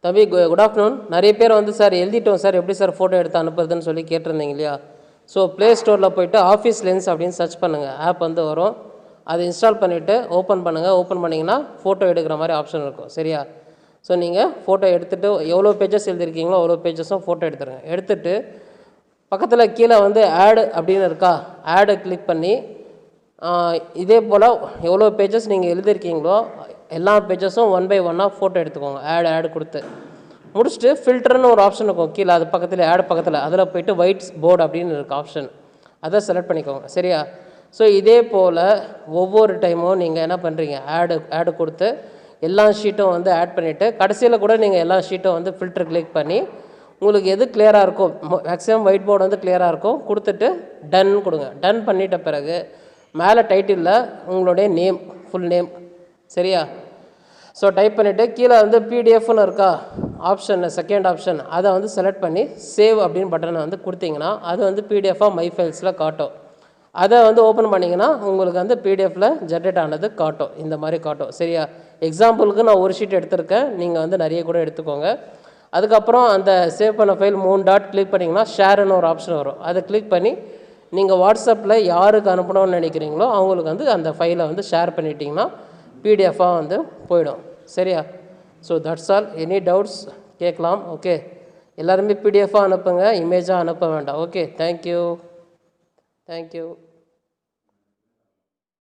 தம்பி good afternoon. நிறைய பேர் வந்து சார் எழுதிட்டோம் சார், எப்படி சார் ஃபோட்டோ எடுத்து அனுப்புறதுன்னு சொல்லி கேட்டிருந்தீங்க இல்லையா? ஸோ ப்ளே ஸ்டோரில் போய்ட்டு ஆஃபீஸ் லென்ஸ் அப்படின்னு சர்ச் பண்ணுங்கள், ஆப் வந்து வரும். அதை இன்ஸ்டால் பண்ணிவிட்டு ஓப்பன் பண்ணுங்கள். ஓப்பன் பண்ணிங்கன்னா ஃபோட்டோ எடுக்கிற மாதிரி ஆப்ஷன் இருக்கும். சரியா? ஸோ நீங்கள் ஃபோட்டோ எடுத்துகிட்டு எவ்வளோ பேஜஸ் எழுதிருக்கீங்களோ அவ்வளோ பேஜஸும் ஃபோட்டோ எடுத்துருங்க. எடுத்துகிட்டு பக்கத்தில் கீழே வந்து ஆடு அப்படின்னு இருக்கா, ஆடை கிளிக் பண்ணி இதே போல் எவ்வளோ பேஜஸ் நீங்கள் எழுதிருக்கீங்களோ எல்லா பேஜஸும் 1 by 1 ஃபோட்டோ எடுத்துக்கோங்க. ஆடு கொடுத்து முடிச்சுட்டு ஃபில்டர்னு ஒரு ஆப்ஷன் இருக்கும் கீழே, அது பக்கத்தில் ஆடு பக்கத்தில், அதில் போய்ட்டு ஒயிட் போர்டு அப்படின்னு இருக்குது ஆப்ஷன், அதை செலக்ட் பண்ணிக்கோங்க. சரியா? ஸோ இதே போல் ஒவ்வொரு டைமும் நீங்கள் என்ன பண்ணுறீங்க, ஆடு கொடுத்து எல்லா ஷீட்டும் வந்து ஆட் பண்ணிவிட்டு கடைசியில் கூட நீங்கள் எல்லா ஷீட்டும் வந்து ஃபில்டர் கிளிக் பண்ணி உங்களுக்கு எது கிளியராக இருக்கும், மேக்ஸிமம் ஒயிட் போர்டு வந்து கிளியராக இருக்கும், கொடுத்துட்டு டன் கொடுங்க. டன் பண்ணிட்ட பிறகு மேலே டைட்டிலில் உங்களுடைய நேம், ஃபுல் நேம். சரியா? ஸோ டைப் பண்ணிவிட்டு கீழே வந்து பிடிஎஃப்னு இருக்கா ஆப்ஷன், செகண்ட் ஆப்ஷன், அதை வந்து செலக்ட் பண்ணி சேவ் அப்படின்னு பட்டனை வந்து கொடுத்தீங்கன்னா அது வந்து பிடிஎஃபாக மை ஃபைல்ஸில் காட்டும். அதை வந்து ஓப்பன் பண்ணிங்கன்னா உங்களுக்கு வந்து பிடிஎஃப்பில் ஜென்ரேட் ஆனது காட்டும், இந்த மாதிரி காட்டும். சரியா? எக்ஸாம்பிளுக்கு நான் ஒரு ஷீட் எடுத்திருக்கேன், நீங்கள் வந்து நிறைய கூட எடுத்துக்கோங்க. அதுக்கப்புறம் அந்த சேவ் பண்ண ஃபைல் 3 டாட் கிளிக் பண்ணிங்கன்னா ஷேர்னு ஒரு ஆப்ஷன் வரும், அதை கிளிக் பண்ணி நீங்கள் வாட்ஸ்அப்பில் யாருக்கு அனுப்பணும்னு நினைக்கிறீங்களோ அவங்களுக்கு வந்து அந்த ஃபைலை வந்து ஷேர் பண்ணிட்டீங்கன்னா பிடிஎஃபாக வந்து போயிடும். சரியா? So that's all. Any doubts கேட்கலாம். ஓகே, எல்லாருமே பிடிஎஃபாக அனுப்புங்க, இமேஜாக அனுப்ப வேண்டாம். Okay, thank you.